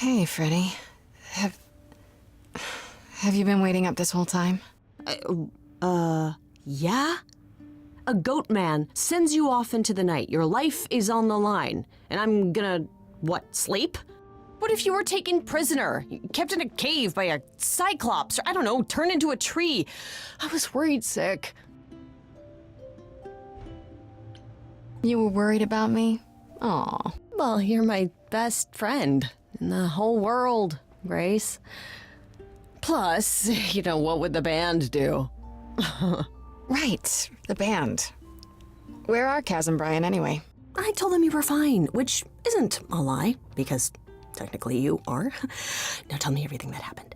Hey, Freddy. Have you been waiting up this whole time? Yeah? A goat man sends you off into the night. Your life is on the line. And I'm gonna, sleep? What if you were taken prisoner, kept in a cave by a cyclops, or I don't know, turned into a tree? I was worried sick. You were worried about me? Aw. Well, you're my best friend in the whole world, Grace. Plus, what would the band do? Right, the band. Where are Kaz and Brian anyway? I told them you were fine, which isn't a lie, because technically you are. Now tell me everything that happened.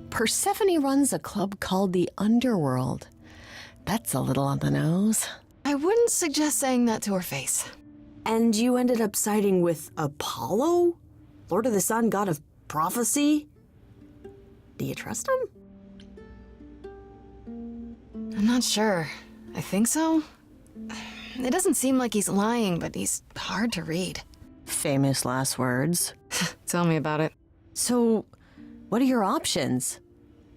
Persephone runs a club called the Underworld. That's a little on the nose. I wouldn't suggest saying that to her face. And you ended up siding with Apollo? Lord of the Sun, god of prophecy? Do you trust him? I'm not sure. I think so. It doesn't seem like he's lying, but he's hard to read. Famous last words. Tell me about it. So, what are your options?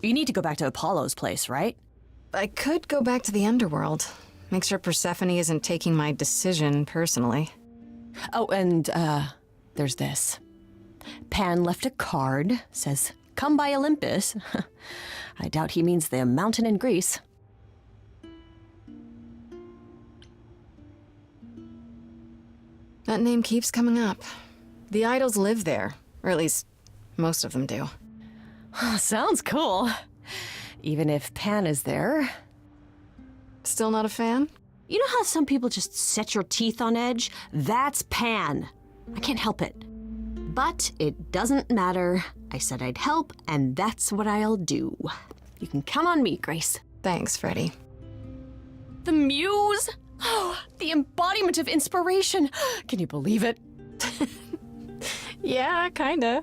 You need to go back to Apollo's place, right? I could go back to the Underworld. Make sure Persephone isn't taking my decision personally. Oh, and, there's this. Pan left a card, says, "Come by Olympus." I doubt he means the mountain in Greece. That name keeps coming up. The idols live there, or at least most of them do. Sounds cool. Even if Pan is there. Still not a fan? You know how some people just set your teeth on edge? That's Pan. I can't help it. But it doesn't matter. I said I'd help, and that's what I'll do. You can count on me, Grace. Thanks, Freddy. The muse? Oh, the embodiment of inspiration. Can you believe it? Yeah, kinda.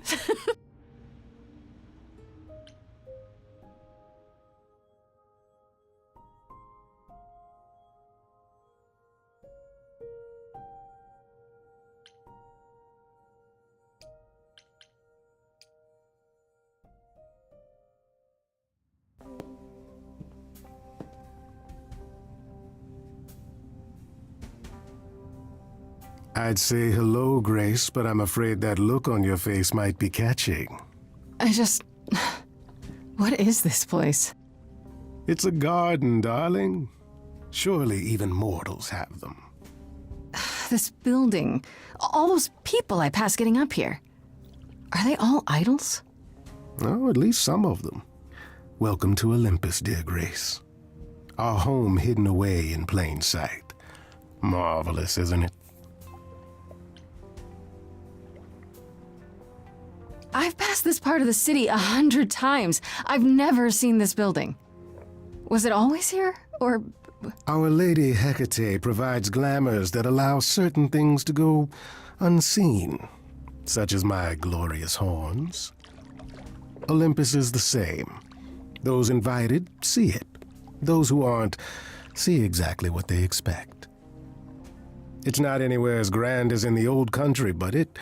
I'd say hello, Grace, but I'm afraid that look on your face might be catching. What is this place? It's a garden, darling. Surely even mortals have them. This building. All those people I pass getting up here. Are they all idols? Oh, at least some of them. Welcome to Olympus, dear Grace. Our home hidden away in plain sight. Marvelous, isn't it? I've passed this part of the city 100 times. I've never seen this building. Was it always here, or...? Our Lady Hecate provides glamours that allow certain things to go unseen, such as my glorious horns. Olympus is the same. Those invited see it. Those who aren't see exactly what they expect. It's not anywhere as grand as in the old country, but it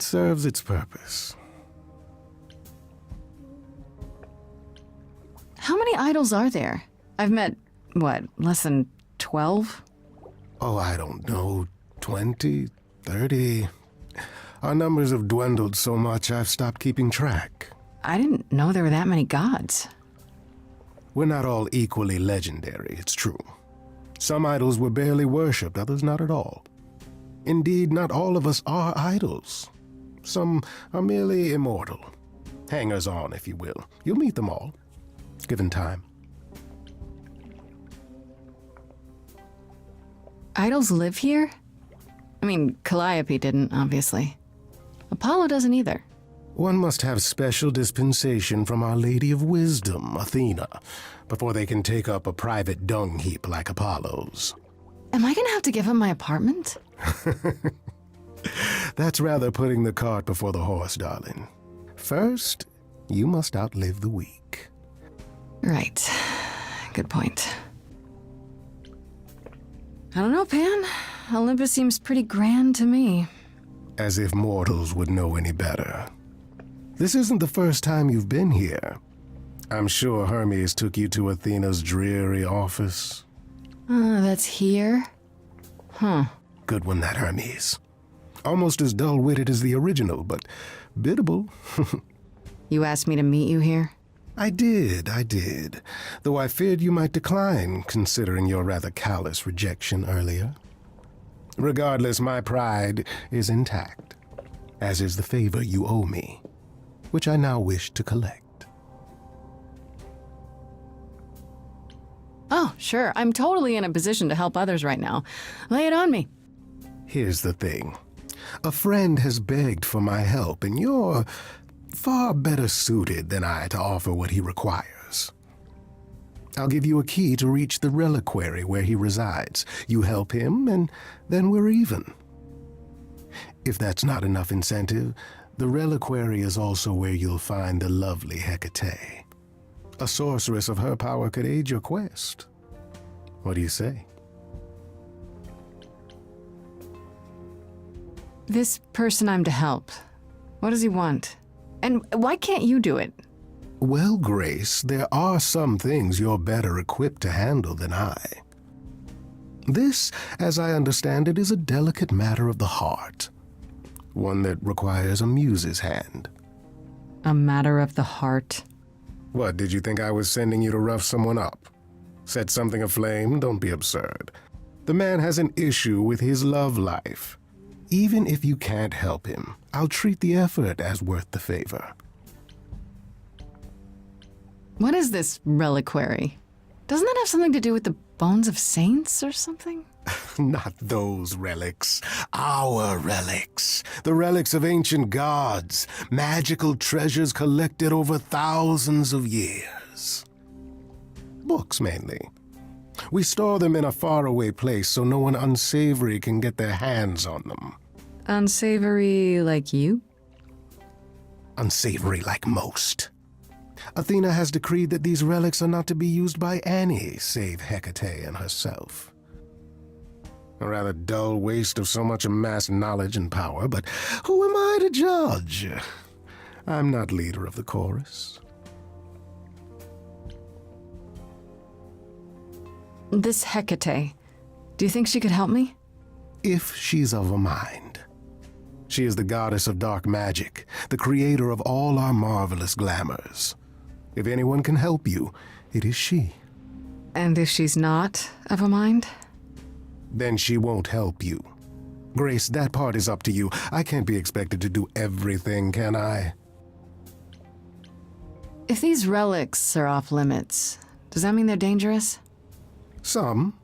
serves its purpose. How many idols are there? I've met, less than 12? Oh, I don't know, 20, 30. Our numbers have dwindled so much I've stopped keeping track. I didn't know there were that many gods. We're not all equally legendary, it's true. Some idols were barely worshipped, others not at all. Indeed, not all of us are idols. Some are merely immortal. Hangers-on, if you will. You'll meet them all, given time. Idols live here? I mean, Calliope didn't, obviously. Apollo doesn't either. One must have special dispensation from Our Lady of Wisdom, Athena, before they can take up a private dung heap like Apollo's. Am I gonna have to give him my apartment? That's rather putting the cart before the horse, darling. First, you must outlive the weak. Right. Good point. I don't know, Pan. Olympus seems pretty grand to me. As if mortals would know any better. This isn't the first time you've been here. I'm sure Hermes took you to Athena's dreary office. That's here? Huh. Good one, that Hermes. Almost as dull-witted as the original, but biddable. You asked me to meet you here? I did. Though I feared you might decline, considering your rather callous rejection earlier. Regardless, my pride is intact, as is the favor you owe me, which I now wish to collect. Oh, sure. I'm totally in a position to help others right now. Lay it on me. Here's the thing. A friend has begged for my help, and you're far better suited than I to offer what he requires. I'll give you a key to reach the reliquary where he resides. You help him, and then we're even. If that's not enough incentive, the reliquary is also where you'll find the lovely Hecate. A sorceress of her power could aid your quest. What do you say? This person I'm to help, what does he want? And why can't you do it? Well, Grace, there are some things you're better equipped to handle than I. This, as I understand it, is a delicate matter of the heart. One that requires a muse's hand. A matter of the heart. What, did you think I was sending you to rough someone up? Set something aflame? Don't be absurd. The man has an issue with his love life. Even if you can't help him, I'll treat the effort as worth the favor. What is this reliquary? Doesn't that have something to do with the bones of saints or something? Not those relics. Our relics. The relics of ancient gods. Magical treasures collected over thousands of years. Books, mainly. We store them in a faraway place so no one unsavory can get their hands on them. Unsavory like you? Unsavory like most. Athena has decreed that these relics are not to be used by any save Hecate and herself. A rather dull waste of so much amassed knowledge and power, but who am I to judge? I'm not leader of the chorus. This Hecate, do you think she could help me? If she's of a mind. She is the goddess of dark magic, the creator of all our marvelous glamours. If anyone can help you, it is she. And if she's not of a mind? Then she won't help you. Grace, that part is up to you. I can't be expected to do everything, can I? If these relics are off limits, does that mean they're dangerous? Some.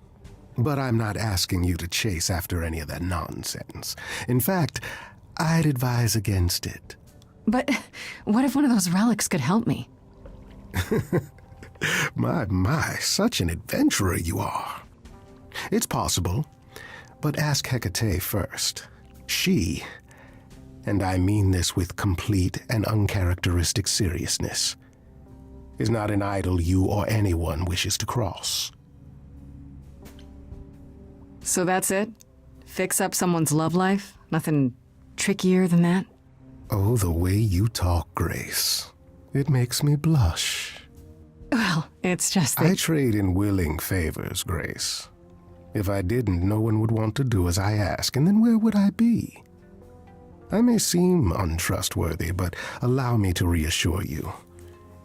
But I'm not asking you to chase after any of that nonsense. In fact, I'd advise against it. But what if one of those relics could help me? My, such an adventurer you are. It's possible, but ask Hecate first. She, and I mean this with complete and uncharacteristic seriousness, is not an idol you or anyone wishes to cross. So that's it? Fix up someone's love life? Nothing trickier than that? Oh, the way you talk, Grace. It makes me blush. Well, it's just that... I trade in willing favors, Grace. If I didn't, no one would want to do as I ask, and then where would I be? I may seem untrustworthy, but allow me to reassure you.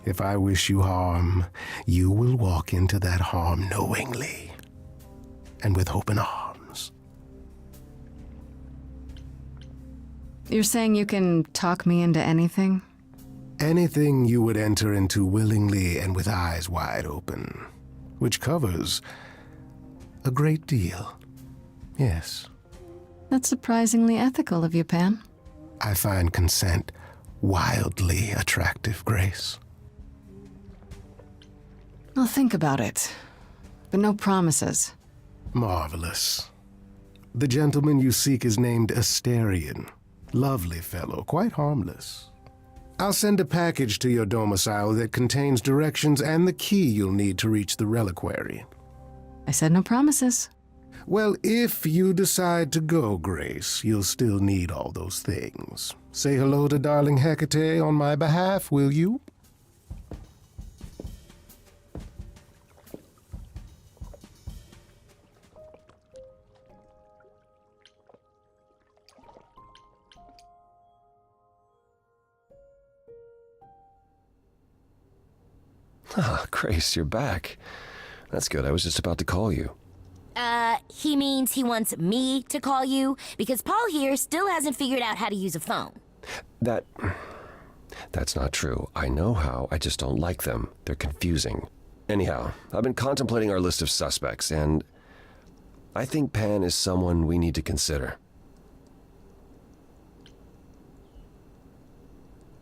If I wish you harm, you will walk into that harm knowingly, and with open arms. You're saying you can talk me into anything? Anything you would enter into willingly and with eyes wide open, which covers a great deal. Yes. That's surprisingly ethical of you, Pan. I find consent wildly attractive, Grace. I'll think about it, but no promises. Marvelous. The gentleman you seek is named Asterion. Lovely fellow, quite harmless. I'll send a package to your domicile that contains directions and the key you'll need to reach the reliquary. I said no promises. Well, if you decide to go, Grace, you'll still need all those things. Say hello to darling Hecate on my behalf, will you? Ah, Grace, you're back. That's good. I was just about to call you. He means he wants me to call you because Paul here still hasn't figured out how to use a phone. That's not true. I know how, I just don't like them. They're confusing. Anyhow, I've been contemplating our list of suspects, and I think Pan is someone we need to consider.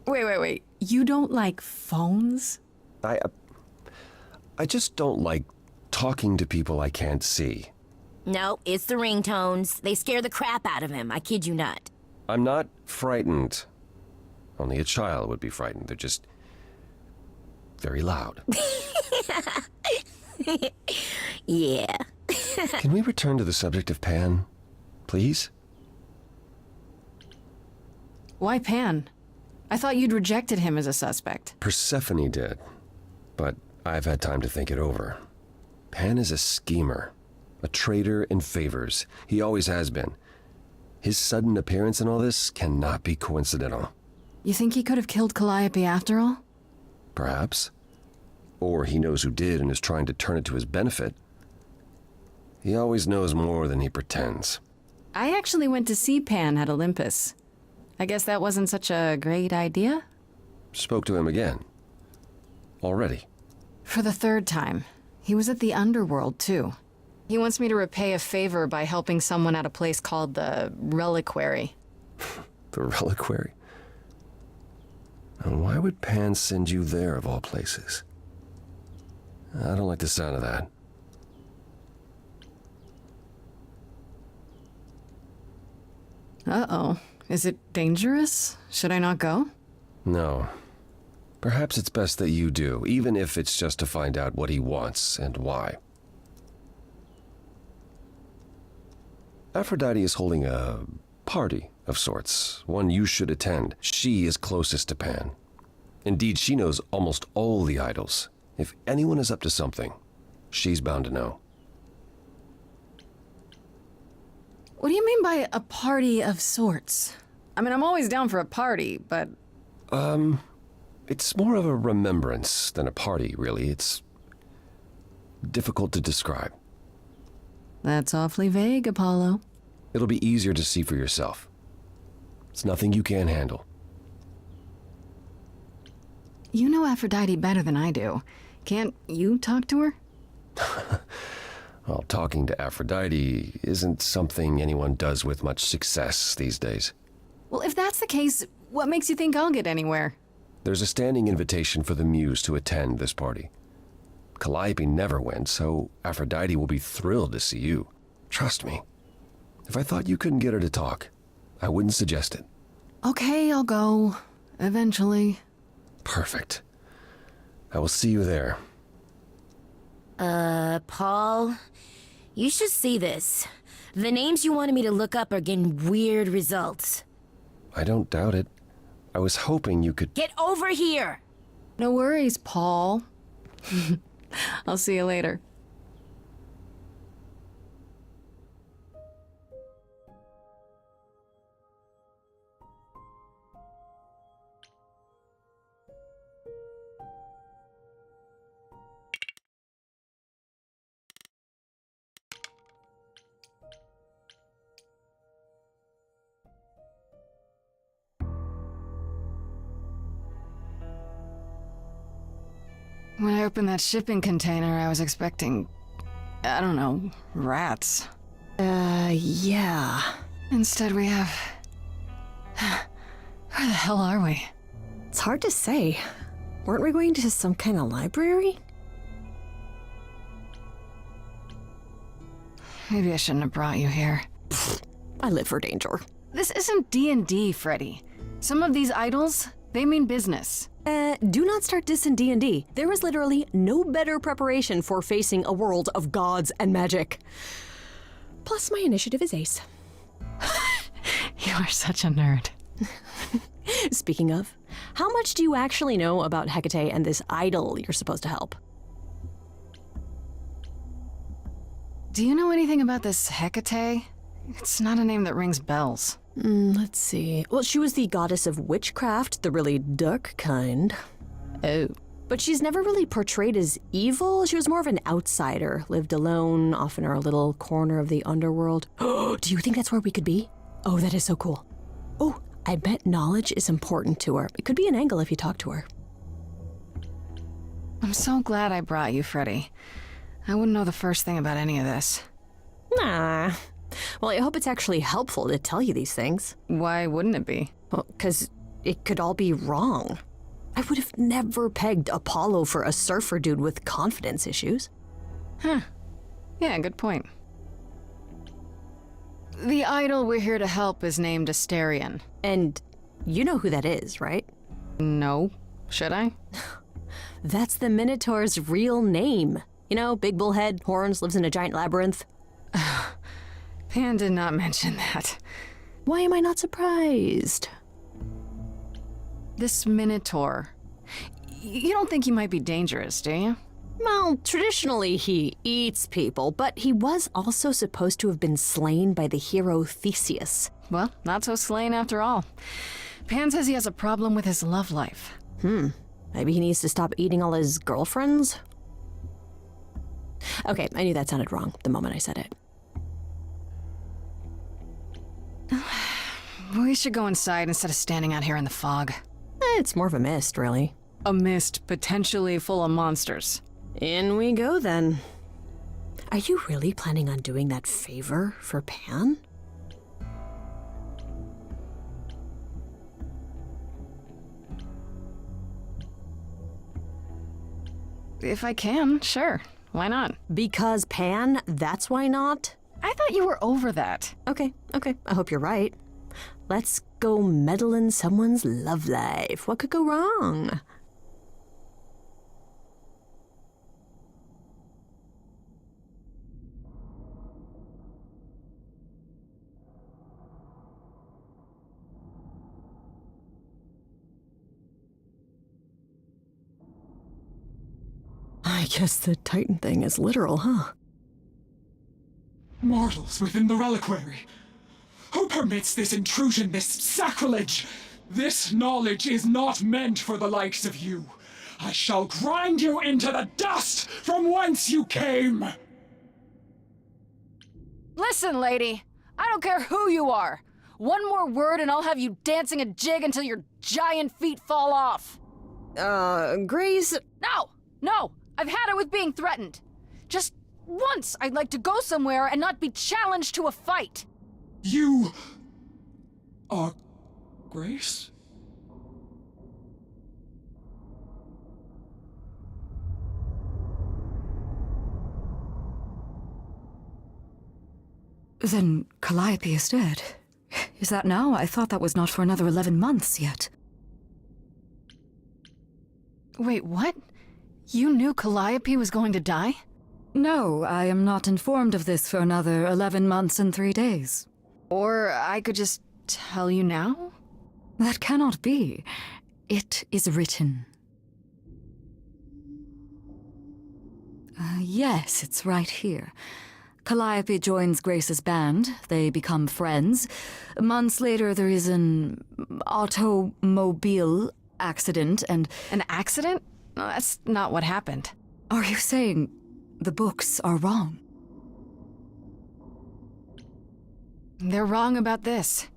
Wait. You don't like phones? I just don't like talking to people I can't see. No, it's the ringtones. They scare the crap out of him. I kid you not. I'm not frightened. Only a child would be frightened. They're just very loud. Yeah. Can we return to the subject of Pan, please? Why Pan? I thought you'd rejected him as a suspect. Persephone did, but I've had time to think it over. Pan is a schemer, a traitor in favors. He always has been. His sudden appearance in all this cannot be coincidental. You think he could have killed Calliope after all? Perhaps. Or he knows who did and is trying to turn it to his benefit. He always knows more than he pretends. I actually went to see Pan at Olympus. I guess that wasn't such a great idea? Spoke to him again. Already. For the third time. He was at the underworld, too. He wants me to repay a favor by helping someone at a place called the Reliquary. The Reliquary? And why would Pan send you there, of all places? I don't like the sound of that. Uh-oh. Is it dangerous? Should I not go? No. Perhaps it's best that you do, even if it's just to find out what he wants and why. Aphrodite is holding a party of sorts, one you should attend. She is closest to Pan. Indeed, she knows almost all the idols. If anyone is up to something, she's bound to know. What do you mean by a party of sorts? I mean, I'm always down for a party, but... It's more of a remembrance than a party, really. It's difficult to describe. That's awfully vague, Apollo. It'll be easier to see for yourself. It's nothing you can't handle. You know Aphrodite better than I do. Can't you talk to her? Well, talking to Aphrodite isn't something anyone does with much success these days. Well, if that's the case, what makes you think I'll get anywhere? There's a standing invitation for the Muse to attend this party. Calliope never went, so Aphrodite will be thrilled to see you. Trust me. If I thought you couldn't get her to talk, I wouldn't suggest it. Okay, I'll go. Eventually. Perfect. I will see you there. Paul, you should see this. The names you wanted me to look up are getting weird results. I don't doubt it. I was hoping you could... Get over here! No worries, Paul. I'll see you later. When I opened that shipping container, I was expecting, I don't know, rats. Yeah. Instead we have... Where the hell are we? It's hard to say. Weren't we going to some kind of library? Maybe I shouldn't have brought you here. I live for danger. This isn't D&D, Freddy. Some of these idols, they mean business. Do not start dissing D&D. There is literally no better preparation for facing a world of gods and magic. Plus, my initiative is ace. You are such a nerd. Speaking of, how much do you actually know about Hecate and this idol you're supposed to help? Do you know anything about this Hecate? It's not a name that rings bells. Let's see. Well, she was the goddess of witchcraft, the really dark kind. Oh. But she's never really portrayed as evil. She was more of an outsider, lived alone, off in her little corner of the underworld. Do you think that's where we could be? Oh, that is so cool. Oh, I bet knowledge is important to her. It could be an angle if you talk to her. I'm so glad I brought you, Freddy. I wouldn't know the first thing about any of this. Nah. Well, I hope it's actually helpful to tell you these things. Why wouldn't it be? Well, 'cause it could all be wrong. I would have never pegged Apollo for a surfer dude with confidence issues. Huh. Yeah, good point. The idol we're here to help is named Asterion. And you know who that is, right? No. Should I? That's the Minotaur's real name. You know, big bullhead, horns, lives in a giant labyrinth. Pan did not mention that. Why am I not surprised? This Minotaur. You don't think he might be dangerous, do you? Well, traditionally he eats people, but he was also supposed to have been slain by the hero Theseus. Well, not so slain after all. Pan says he has a problem with his love life. Maybe he needs to stop eating all his girlfriends? Okay, I knew that sounded wrong the moment I said it. We should go inside instead of standing out here in the fog. It's more of a mist, really. A mist potentially full of monsters. In we go, then. Are you really planning on doing that favor for Pan? If I can, sure. Why not? Because Pan, that's why not? I thought you were over that. Okay, I hope you're right. Let's go meddle in someone's love life. What could go wrong? I guess the Titan thing is literal, huh? Mortals within the reliquary. Who permits this intrusion, this sacrilege? This knowledge is not meant for the likes of you. I shall grind you into the dust from whence you came! Listen, lady. I don't care who you are. One more word and I'll have you dancing a jig until your giant feet fall off. Grace... No! I've had it with being threatened. Just once I'd like to go somewhere and not be challenged to a fight. You... are... Grace? Then Calliope is dead. Is that now? I thought that was not for another 11 months yet. Wait, what? You knew Calliope was going to die? No, I am not informed of this for another 11 months and 3 days. Or I could just tell you now? That cannot be. It is written. Yes, it's right here. Calliope joins Grace's band. They become friends. Months later, there is an automobile accident and... An accident? No, that's not what happened. Are you saying the books are wrong? They're wrong about this.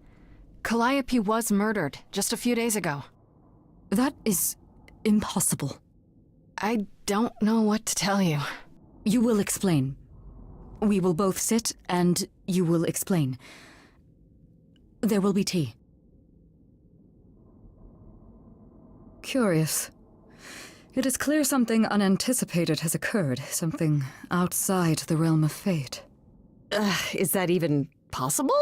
Calliope was murdered just a few days ago. That is impossible. I don't know what to tell you. You will explain. We will both sit and you will explain. There will be tea. Curious. It is clear something unanticipated has occurred, something outside the realm of fate. Is that even possible?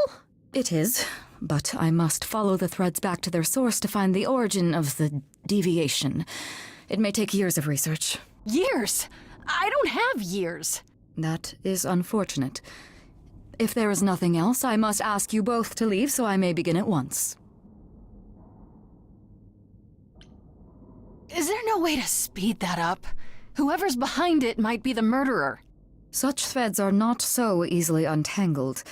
It is, but I must follow the threads back to their source to find the origin of the deviation. It may take years of research. Years? I don't have years. That is unfortunate. If there is nothing else, I must ask you both to leave so I may begin at once. Is there no way to speed that up? Whoever's behind it might be the murderer. Such threads are not so easily untangled.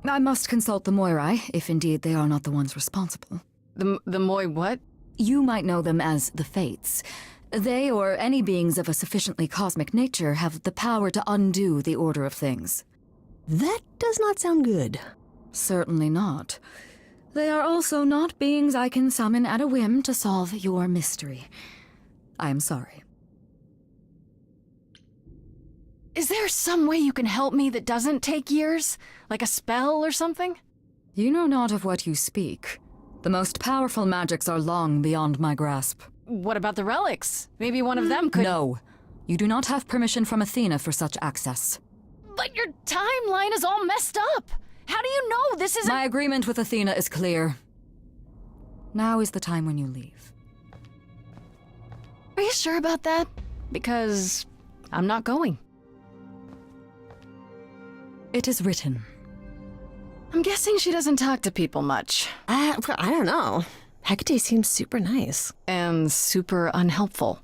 I must consult the Moirai, if indeed they are not the ones responsible. The Moi what? You might know them as the Fates. They, or any beings of a sufficiently cosmic nature, have the power to undo the order of things. That does not sound good. Certainly not. They are also not beings I can summon at a whim to solve your mystery. I am sorry. Is there some way you can help me that doesn't take years? Like a spell or something? You know not of what you speak. The most powerful magics are long beyond my grasp. What about the relics? Maybe one of them could— No. You do not have permission from Athena for such access. But your timeline is all messed up! How do you know this isn't— My agreement with Athena is clear. Now is the time when you leave. Are you sure about that? Because I'm not going. It is written. I'm guessing she doesn't talk to people much. I don't know. Hecate seems super nice. And super unhelpful.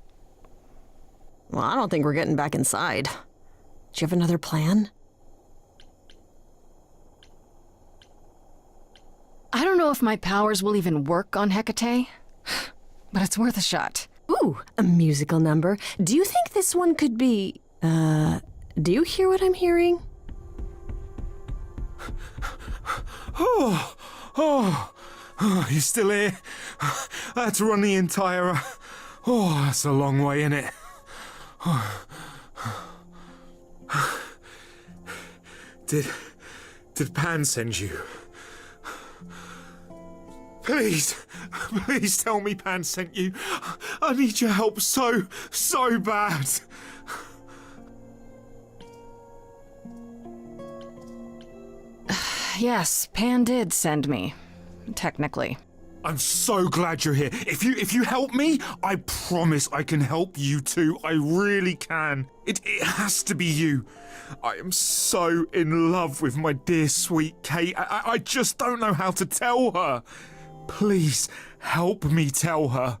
Well, I don't think we're getting back inside. Do you have another plan? I don't know if my powers will even work on Hecate, but it's worth a shot. Ooh, a musical number. Do you think this one could be... do you hear what I'm hearing? Oh, you still here? I had to run the entire... Oh, that's a long way, innit? Did Pan send you? Please tell me Pan sent you. I need your help so bad. Yes, Pan did send me. Technically. I'm so glad you're here. If you help me, I promise I can help you too. I really can. It has to be you. I am so in love with my dear sweet Kate. I just don't know how to tell her. Please help me tell her.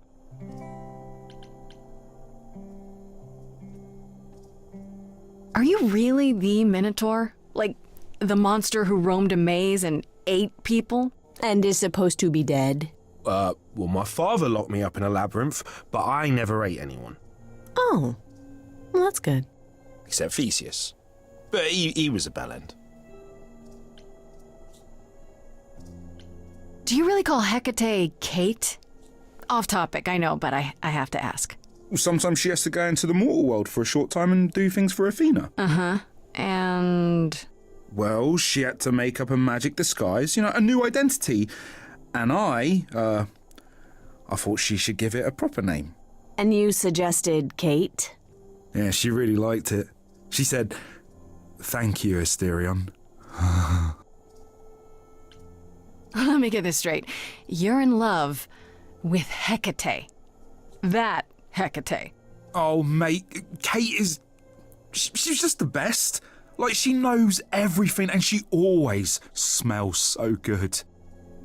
Are you really the Minotaur? Like, the monster who roamed a maze and ate people? And is supposed to be dead. Well, my father locked me up in a labyrinth, but I never ate anyone. Oh, well, that's good. Except Theseus. But he was a bellend. Do you really call Hecate Kate? Off topic, I know, but I have to ask. Sometimes she has to go into the mortal world for a short time and do things for Athena. Uh-huh. And... Well, she had to make up a magic disguise, a new identity. And I thought she should give it a proper name. And you suggested Kate? Yeah, she really liked it. She said, "Thank you, Asterion." Let me get this straight. You're in love with Hecate. That Hecate. Oh, mate, Kate is... She's just the best. Like, she knows everything and she always smells so good.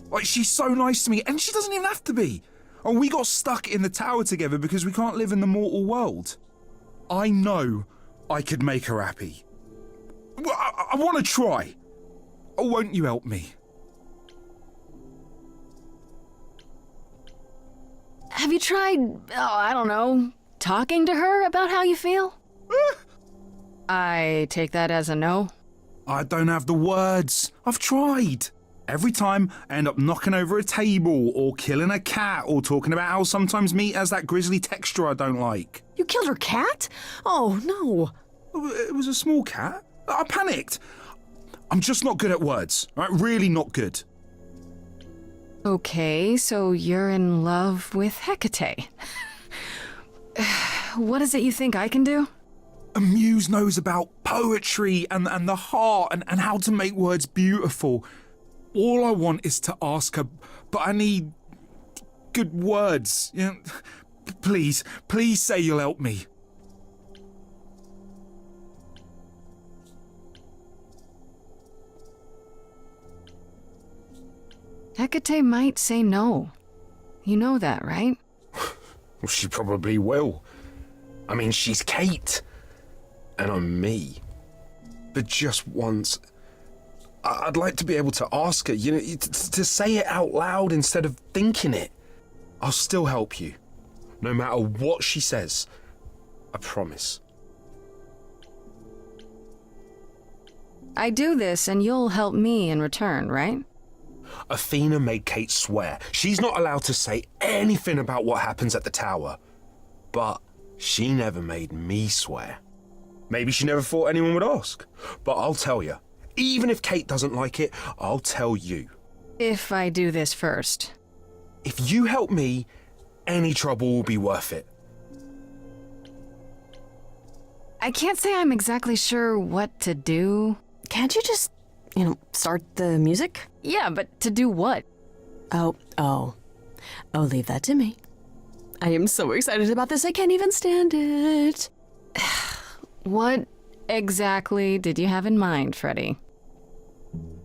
Like, she's so nice to me and she doesn't even have to be. Oh, we got stuck in the tower together because we can't live in the mortal world. I know I could make her happy. Well, I want to try. Oh, won't you help me? Have you tried, I don't know, talking to her about how you feel? I take that as a no. I don't have the words. I've tried. Every time I end up knocking over a table or killing a cat or talking about how sometimes meat has that grisly texture I don't like. You killed her cat? Oh, no. It was a small cat. I panicked. I'm just not good at words. Right? Really not good. Okay, so you're in love with Hecate. What is it you think I can do? A muse knows about poetry and the heart and how to make words beautiful. All I want is to ask her, but I need good words. Please say you'll help me. Hecate might say no. You know that, right? Well, she probably will. I mean, she's Kate. And I'm me. But just once, I'd like to be able to ask her, you know, to say it out loud instead of thinking it. I'll still help you, no matter what she says. I promise. I do this and you'll help me in return, right? Athena made Kate swear she's not allowed to say anything about what happens at the tower. But she never made me swear. Maybe she never thought anyone would ask. But I'll tell you, even if Kate doesn't like it, I'll tell you. If I do this first. If you help me, any trouble will be worth it. I can't say I'm exactly sure what to do. Can't you just, start the music? Yeah, but to do what? Oh, leave that to me. I am so excited about this, I can't even stand it. What exactly did you have in mind, Freddy?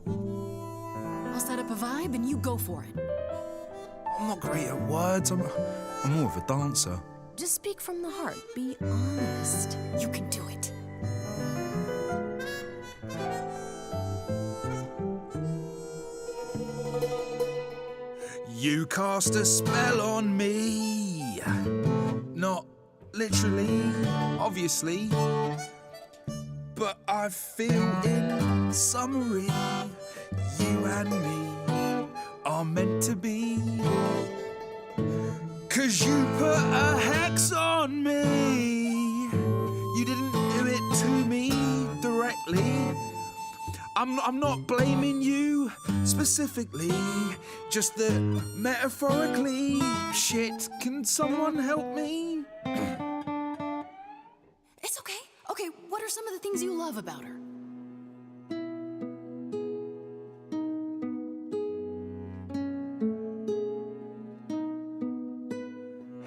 I'll set up a vibe and you go for it. I'm not great at words. I'm more of a dancer. Just speak from the heart. Be honest. You can do it. You cast a spell on me. Not literally, obviously. But I feel in summary, you and me are meant to be. 'Cause you put a hex on me. You didn't do it to me directly. I'm not blaming you specifically, just that metaphorically. Shit, can someone help me? It's okay. Okay, what are some of the things you love about her?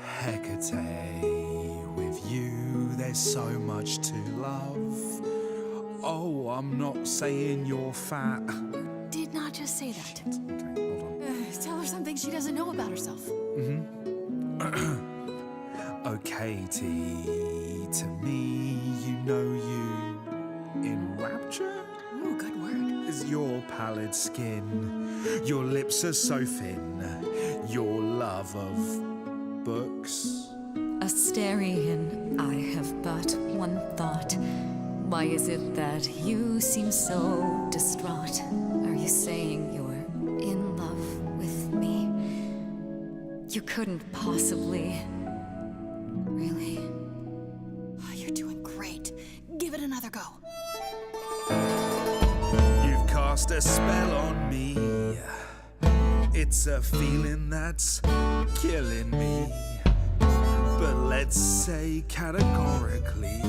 Hecate, with you there's so much to love. Oh, I'm not saying you're fat. Did not just say that. Okay, hold on. Tell her something she doesn't know about herself. Oh, Katie, to me, you know you enrapture? Ooh, good word. Is your pallid skin, your lips are so thin, your love of books. Asterian, I have but one thought. Why is it that you seem so distraught? Are you saying you're in love with me? You couldn't possibly. Really? Oh, you're doing great. Give it another go. You've cast a spell on me. It's a feeling that's killing me. But let's say categorically,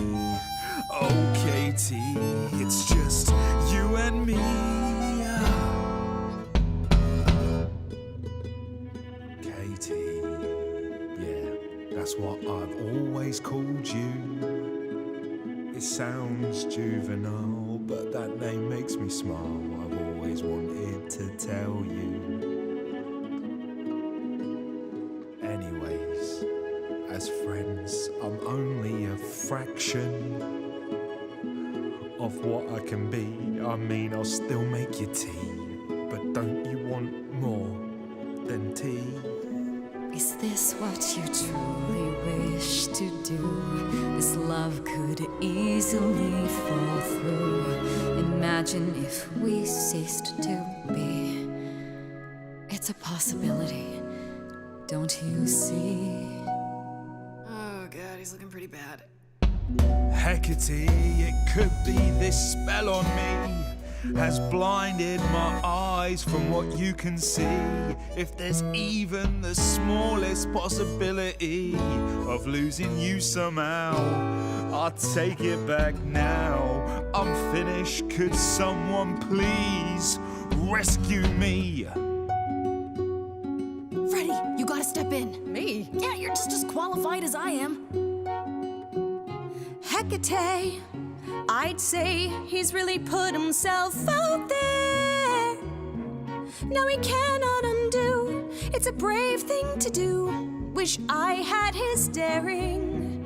oh, Katie, it's just you and me. Katie, yeah, that's what I've always called you. It sounds juvenile, but that name makes me smile. I've always wanted to tell you. Anyways, as friends, I'm only a fraction of what I can be. I mean, I'll still make you tea, but don't you want more than tea? Is this what you truly wish to do? This love could easily fall through. Imagine if we ceased to be. It's a possibility, don't you see? Oh god, he's looking pretty bad. Hecate, it could be this spell on me has blinded my eyes from what you can see. If there's even the smallest possibility of losing you somehow, I'll take it back now. I'm finished, could someone please rescue me? Freddy, you gotta step in. Me? Yeah, you're just as qualified as I am. Hecate, I'd say he's really put himself out there. now he cannot undo. It's a brave thing to do. Wish I had his daring.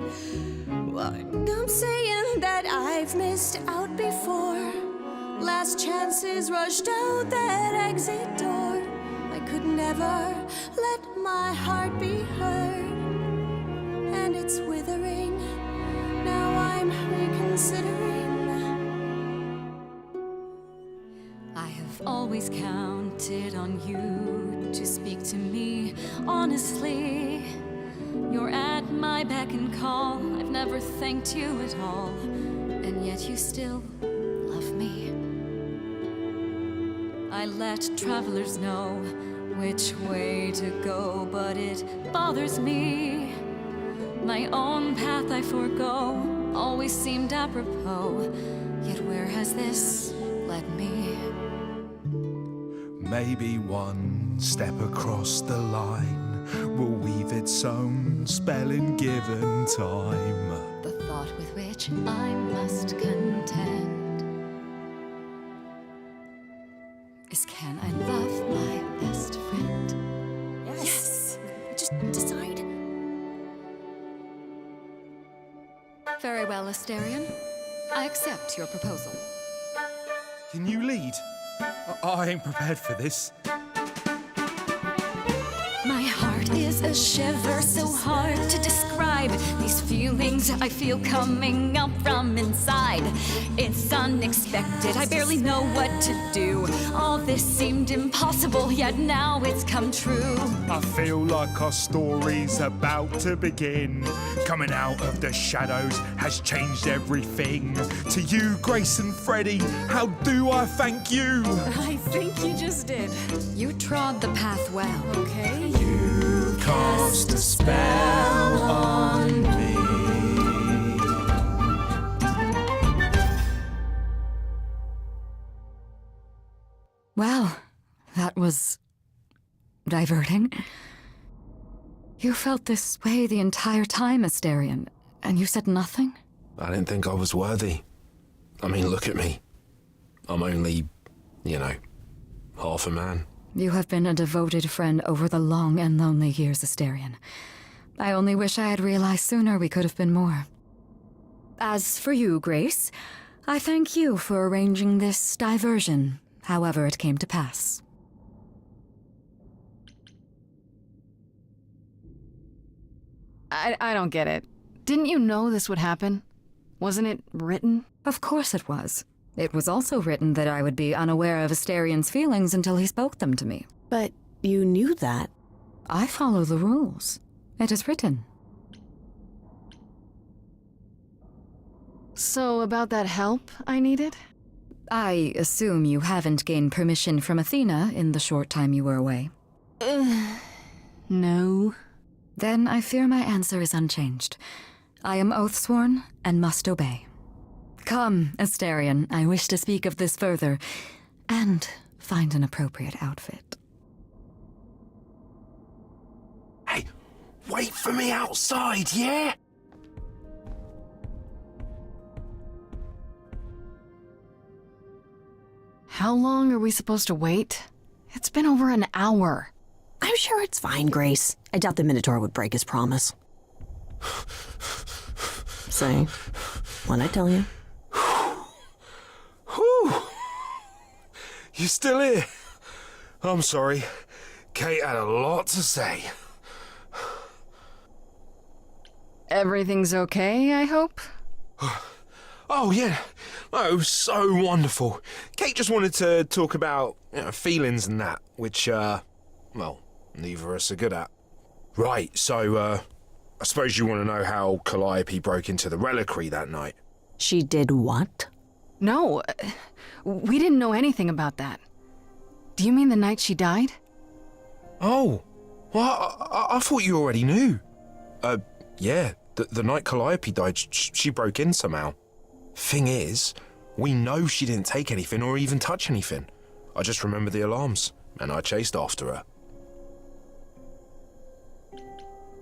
I'm saying that I've missed out before. Last chances rushed out that exit door. I could never let my heart be heard, and it's withering. Now I'm reconsidering. I have always counted on you to speak to me honestly. You're at my beck and call. I've never thanked you at all, and yet you still love me. I let travelers know which way to go, but it bothers me. My own path I forego always seemed apropos, yet where has this led me? Maybe one step across the line will weave its own spell in given time. The thought with which I must contend is, can I love my best friend? Yes! Just decide. Very well, Asterion. I accept your proposal. Can you lead? I ain't prepared for this. My heart is a shiver, so hard to describe. These feelings I feel coming up from inside. It's unexpected, I barely know what to do. All this seemed impossible, yet now it's come true. I feel like our story's about to begin. Coming out of the shadows has changed everything. To you, Grace and Freddie, how do I thank you? I think you just did. You trod the path well, okay? You cast a spell on me. Well, that was diverting. You felt this way the entire time, Asterion, and you said nothing? I didn't think I was worthy. I mean, look at me. I'm only, half a man. You have been a devoted friend over the long and lonely years, Asterion. I only wish I had realized sooner we could have been more. As for you, Grace, I thank you for arranging this diversion, however it came to pass. I don't get it. Didn't you know this would happen? Wasn't it written? Of course it was. It was also written that I would be unaware of Asterion's feelings until he spoke them to me. But you knew that. I follow the rules. It is written. So, about that help I needed? I assume you haven't gained permission from Athena in the short time you were away. No. Then I fear my answer is unchanged. I am oath-sworn and must obey. Come, Asterion, I wish to speak of this further, and find an appropriate outfit. Hey, wait for me outside, yeah? How long are we supposed to wait? It's been over an hour. I'm sure it's fine, Grace. I doubt the Minotaur would break his promise. Say, what'd I tell you? Whew. You still here? I'm sorry. Kate had a lot to say. Everything's okay, I hope? Oh, yeah. Oh, it was so wonderful. Kate just wanted to talk about feelings and that, which, well, neither of us are good at. Right, so, I suppose you want to know how Calliope broke into the reliquary that night. She did what? No, we didn't know anything about that. Do you mean the night she died? Oh, well, I thought you already knew. Yeah, the night Calliope died, she broke in somehow. Thing is, we know she didn't take anything or even touch anything. I just remember the alarms, and I chased after her.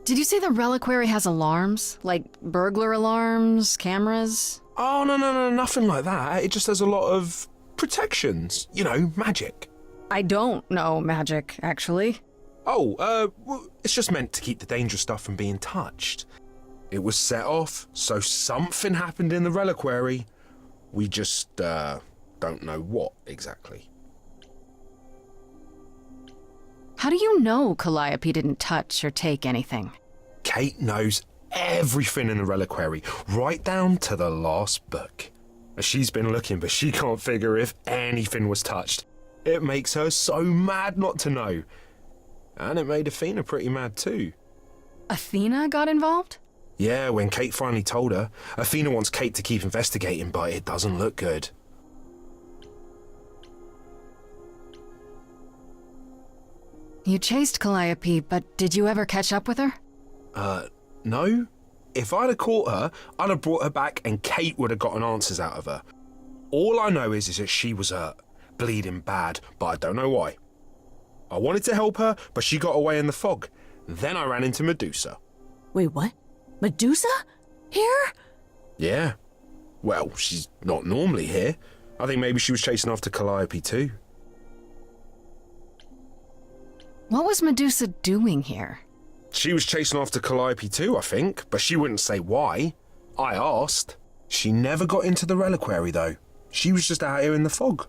Did you say the reliquary has alarms? Like burglar alarms, cameras? Oh, no, nothing like that. It just has a lot of protections. Magic. I don't know magic, actually. Oh, well, it's just meant to keep the dangerous stuff from being touched. It was set off, so something happened in the reliquary. We just, don't know what exactly. How do you know Calliope didn't touch or take anything? Kate knows everything in the reliquary, right down to the last book. She's been looking, but she can't figure if anything was touched. It makes her so mad not to know. And it made Athena pretty mad too. Athena got involved? Yeah, when Kate finally told her, Athena wants Kate to keep investigating, but it doesn't look good. You chased Calliope, but did you ever catch up with her? No. If I'd have caught her, I'd have brought her back and Kate would have gotten answers out of her. All I know is that she was hurt, bleeding bad, but I don't know why. I wanted to help her, but she got away in the fog. Then I ran into Medusa. Wait, what? Medusa? Here? Yeah. Well, she's not normally here. I think maybe she was chasing after Calliope too. What was Medusa doing here? She was chasing after Calliope too, I think, but she wouldn't say why. I asked. She never got into the reliquary though. She was just out here in the fog.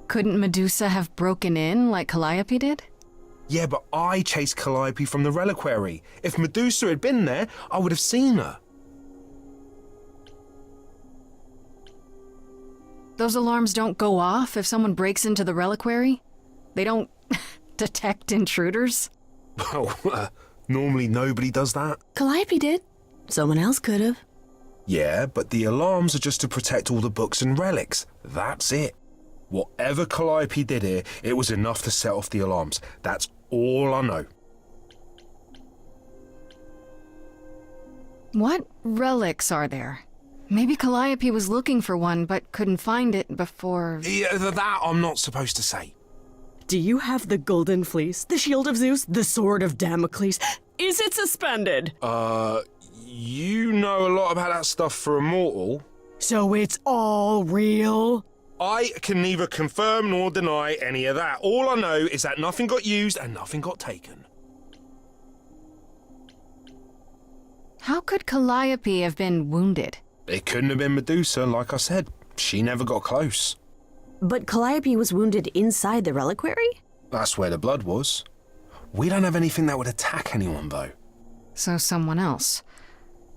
Couldn't Medusa have broken in like Calliope did? Yeah, but I chased Calliope from the reliquary. If Medusa had been there, I would have seen her. Those alarms don't go off if someone breaks into the reliquary? They don't detect intruders? Well, normally nobody does that. Calliope did. Someone else could have. Yeah, but the alarms are just to protect all the books and relics. That's it. Whatever Calliope did here, it was enough to set off the alarms. That's all I know. What relics are there? Maybe Calliope was looking for one but couldn't find it before... Yeah, that I'm not supposed to say. Do you have the Golden Fleece, the Shield of Zeus, the Sword of Damocles? Is it suspended? You know a lot about that stuff for a mortal. So it's all real? I can neither confirm nor deny any of that. All I know is that nothing got used and nothing got taken. How could Calliope have been wounded? It couldn't have been Medusa, like I said. She never got close. But Calliope was wounded inside the reliquary? That's where the blood was. We don't have anything that would attack anyone, though. So someone else.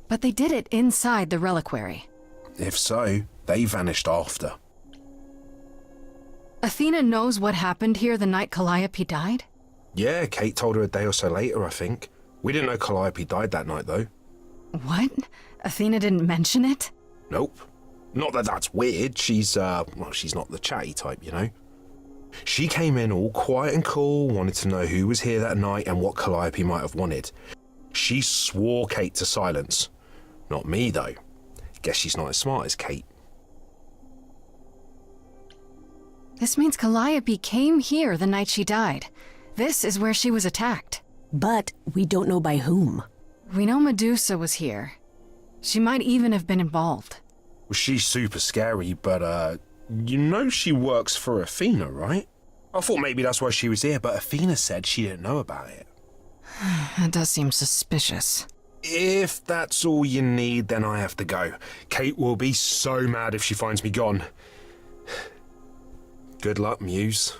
But they did it inside the reliquary. If so, they vanished after. Athena knows what happened here the night Calliope died? Yeah, Kate told her a day or so later, I think. We didn't know Calliope died that night, though. What? Athena didn't mention it? Nope. Not that that's weird. She's not the chatty type, you know. She came in all quiet and cool, wanted to know who was here that night and what Calliope might have wanted. She swore Kate to silence. Not me, though. Guess she's not as smart as Kate. This means Calliope came here the night she died. This is where she was attacked. But we don't know by whom. We know Medusa was here. She might even have been involved. Well, she's super scary, but, you know she works for Athena, right? I thought maybe that's why she was here, but Athena said she didn't know about it. That does seem suspicious. If that's all you need, then I have to go. Kate will be so mad if she finds me gone. Good luck, Muse.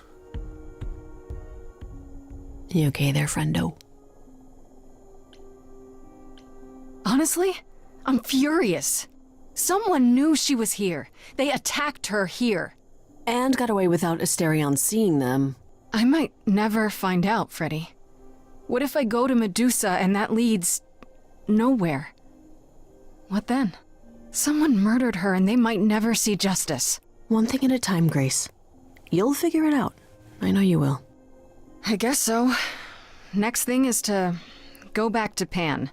You okay there, friendo? Honestly, I'm furious. Someone knew she was here. They attacked her here. And got away without Asterion seeing them. I might never find out, Freddy. What if I go to Medusa and that leads... nowhere? What then? Someone murdered her and they might never see justice. One thing at a time, Grace. You'll figure it out. I know you will. I guess so. Next thing is to go back to Pan.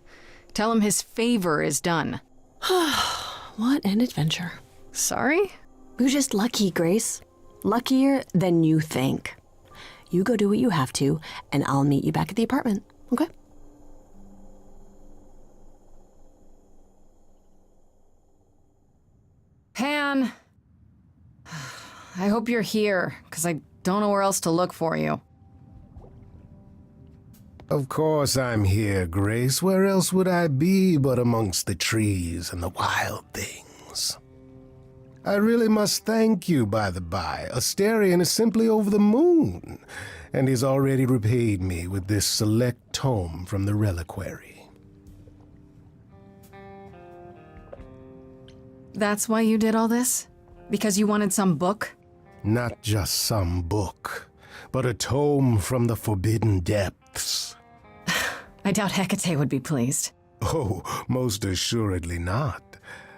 Tell him his favor is done. What an adventure. Sorry? You're just lucky, Grace. Luckier than you think. You go do what you have to, and I'll meet you back at the apartment, okay? Pan! I hope you're here, because I Don't know where else to look for you. Of course I'm here, Grace. Where else would I be but amongst the trees and the wild things? I really must thank you, by the by. Asterion is simply over the moon, and he's already repaid me with this select tome from the reliquary. That's why you did all this? Because you wanted some book? Not just some book, but a tome from the forbidden depths. I doubt Hecate would be pleased. Oh, most assuredly not.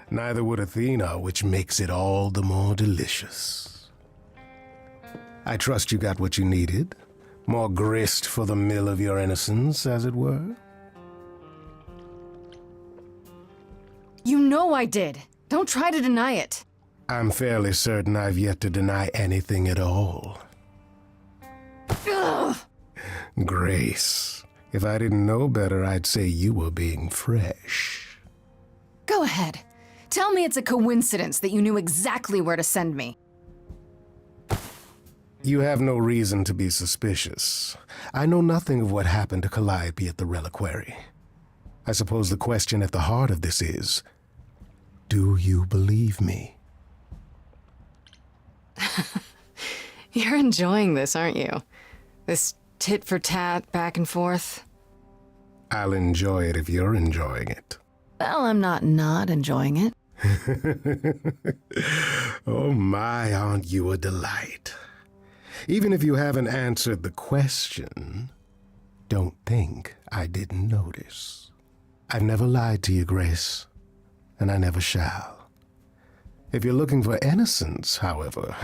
Neither would Athena, which makes it all the more delicious. I trust you got what you needed. More grist for the mill of your innocence, as it were. You know I did. Don't try to deny it. I'm fairly certain I've yet to deny anything at all. Ugh. Grace, if I didn't know better, I'd say you were being fresh. Go ahead. Tell me it's a coincidence that you knew exactly where to send me. You have no reason to be suspicious. I know nothing of what happened to Calliope at the reliquary. I suppose the question at the heart of this is, do you believe me? You're enjoying this, aren't you? This tit-for-tat, back and forth. I'll enjoy it if you're enjoying it. Well, I'm not enjoying it. Oh my, aren't you a delight? Even if you haven't answered the question, don't think I didn't notice. I've never lied to you, Grace, and I never shall. If you're looking for innocence, however,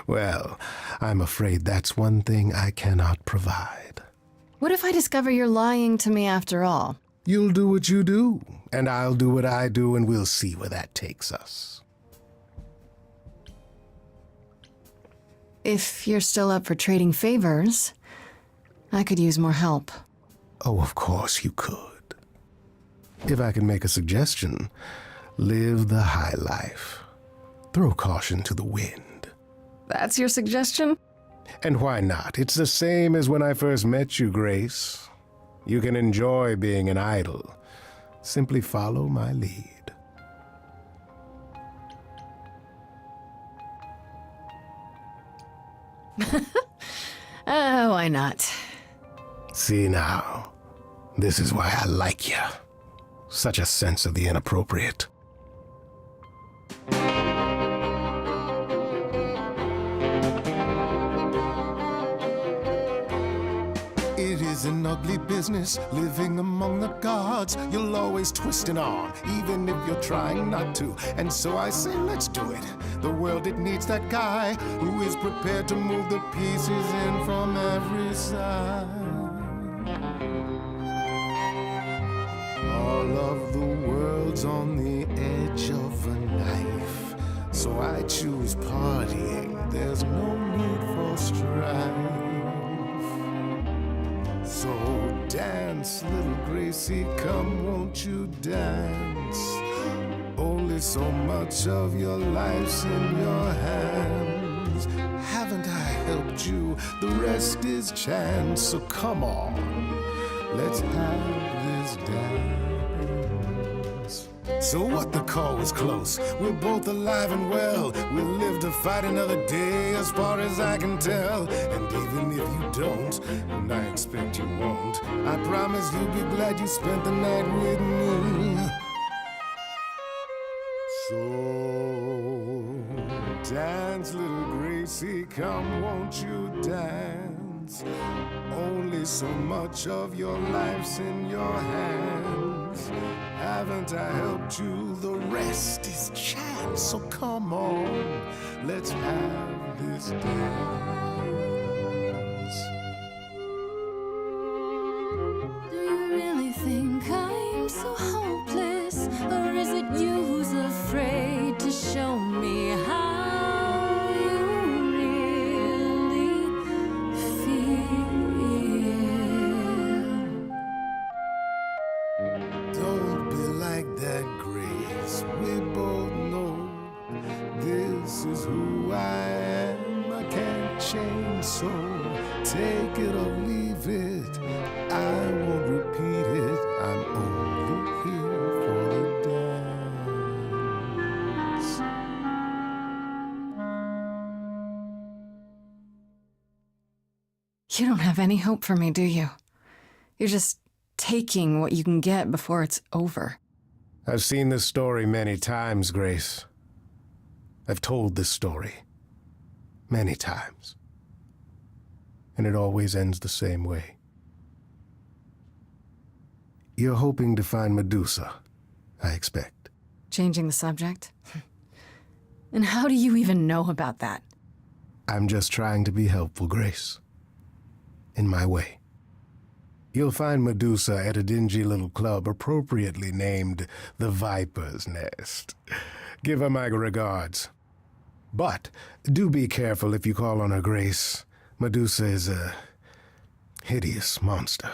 well, I'm afraid that's one thing I cannot provide. What if I discover you're lying to me after all? You'll do what you do, and I'll do what I do, and we'll see where that takes us. If you're still up for trading favors, I could use more help. Oh, of course you could. If I can make a suggestion, live the high life. Throw caution to the wind. That's your suggestion? And why not? It's the same as when I first met you, Grace. You can enjoy being an idol. Simply follow my lead. Why not? See now, this is why I like you. Such a sense of the inappropriate. It is an ugly business, living among the gods. You'll always twist an arm, even if you're trying not to. And so I say, let's do it. The world, it needs that guy who is prepared to move the pieces in from every side. All of the world's on the edge of a knife, so I choose partying. There's no need for strife. So dance, little Gracie, come, won't you dance? Only so much of your life's in your hands. Haven't I helped you? The rest is chance. So come on, let's have this dance. So what, the call was close. We're both alive and well. We'll live to fight another day, as far as I can tell. And even if you don't, and I expect you won't, I promise you'll be glad you spent the night with me. So dance, little Gracie, come, won't you dance? Only so much of your life's in your hands. Haven't I helped you? The rest is chance. So come on, let's have this dance. Do you really think I'm so hopeless? Or is it you who's afraid to show me how you really feel? Don't be like that, Grace. We both know this is who I am. I can't change Take it or leave it. I won't repeat it. I'm only here for the dance. You don't have any hope for me, do you? You're just taking what you can get before it's over. I've seen this story many times, Grace. I've told this story many times. And it always ends the same way. You're hoping to find Medusa, I expect. Changing the subject? And how do you even know about that? I'm just trying to be helpful, Grace. In my way. You'll find Medusa at a dingy little club appropriately named the Viper's Nest. Give her my regards. But do be careful if you call on her, Grace. Medusa is a hideous monster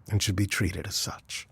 and should be treated as such.